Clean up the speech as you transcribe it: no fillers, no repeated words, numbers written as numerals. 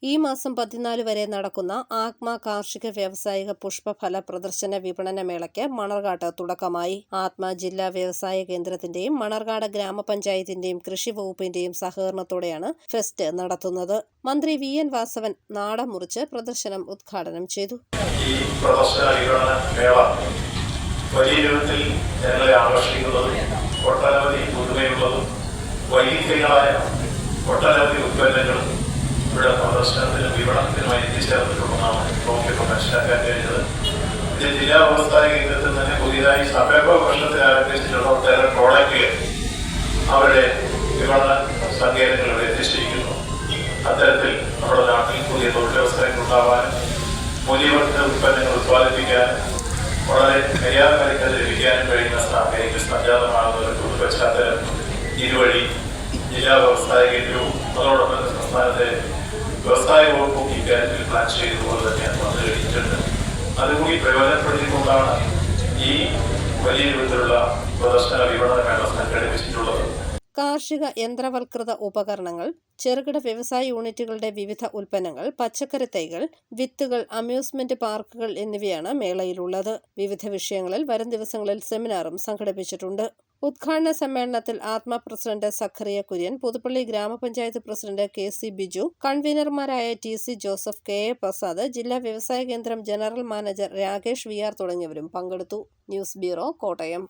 ഈ മാസം 14 വരെ നടക്കുന്ന ആത്മ കാർഷിക വ്യാവസായിക പുഷ്പഫല പ്രദർശന വിപണന മേളയ്ക്ക് മണർകാട് തുടക്കമായി. ആത്മ ജില്ലാ വ്യവസായ കേന്ദ്രത്തിന്റെയും മണർകാട് ഗ്രാമപഞ്ചായത്തിന്റെയും കൃഷി വകുപ്പിന്റെയും സഹകരണത്തോടെയാണ് ഫെസ്റ്റ് നടത്തുന്നത്. മന്ത്രി വി.എൻ. വാസവൻ നാട മുറിച്ച് പ്രദർശനം ഉദ്ഘാടനം ചെയ്തു. ഈ പ്രദർശന വിപണന മേള വലിയ രൂപത്തിൽ ജനങ്ങളെ ആകർഷിക്കുന്നതും ഒട്ടനവധി പുതുമയുള്ളതും വൈവിധ്യങ്ങളായ ഒട്ടനവധി ഉത്പന്നങ്ങളും ഇവിടെ പ്രദർശനത്തിനും വിപണനത്തിനുമായി എത്തിച്ചേർന്നിട്ടുണ്ടെന്നാണ് നോക്കിയപ്പോൾ മനസ്സിലാക്കാൻ കഴിഞ്ഞത്. ഇത് ജില്ലാ വ്യവസായ കേന്ദ്രത്തിൽ തന്നെ പുതിയതായി സമീപ വർഷത്തിൽ ആരംഭിച്ചിട്ടുള്ള ഒട്ടേറെ പ്രോഡക്റ്റുകൾ അവരുടെ വിപണന സങ്കേതങ്ങളിൽ എത്തിച്ചിരിക്കുന്നു. അത്തരത്തിൽ നമ്മുടെ നാട്ടിൽ പുതിയ തൊഴിലവസരങ്ങൾ ഉണ്ടാവാനും മൂല്യവർദ്ധിത ഉത്പന്നങ്ങൾ ഉത്പാദിപ്പിക്കാനും വളരെ മര്യാദ ലഭിക്കാനും കഴിയുന്ന സാഹചര്യത്തിൽ സംജാതമാകുന്ന ഒരു പൊതു പശ്ചാത്തലം ഇതുവഴി ജില്ലാ വ്യവസായ കേന്ദ്രവും അതോടൊപ്പം സംസ്ഥാനത്തെ വ്യവസായ വകുപ്പും ഇക്കാര്യത്തിൽ പ്ലാൻ ചെയ്തതുപോലെ തന്നെയാണ് വന്നു കഴിഞ്ഞിട്ടുണ്ട്. അതുകൂടി പ്രയോജനപ്പെടുത്തിക്കൊണ്ടാണ് ഈ വലിയ രൂപത്തിലുള്ള പ്രദർശന വിപണന മേള സംഘടിപ്പിച്ചിട്ടുള്ളത്. കാർഷിക യന്ത്രവൽകൃത ഉപകരണങ്ങൾ, ചെറുകിട വ്യവസായ യൂണിറ്റുകളുടെ വിവിധ ഉൽപ്പന്നങ്ങൾ, പച്ചക്കറി തൈകൾ, വിത്തുകൾ, അമ്യൂസ്മെന്റ് പാർക്കുകൾ എന്നിവയാണ് മേളയിലുള്ളത്. വിവിധ വിഷയങ്ങളിൽ വരും ദിവസങ്ങളിൽ സെമിനാറും സംഘടിപ്പിച്ചിട്ടുണ്ട്. ഉദ്ഘാടന സമ്മേളനത്തിൽ ആത്മ പ്രസിഡന്റ് സഖറിയ കുര്യൻ, പുതുപ്പള്ളി ഗ്രാമപഞ്ചായത്ത് പ്രസിഡന്റ് കെ.സി. ബിജു, കൺവീനർമാരായ ടി.സി. Joseph, K A. പ്രസാദ്, ജില്ലാ വ്യവസായ കേന്ദ്രം ജനറൽ മാനേജർ രാകേഷ് വി.ആർ തുടങ്ങിയവരും പങ്കെടുത്തു. News bureau, Kottayam.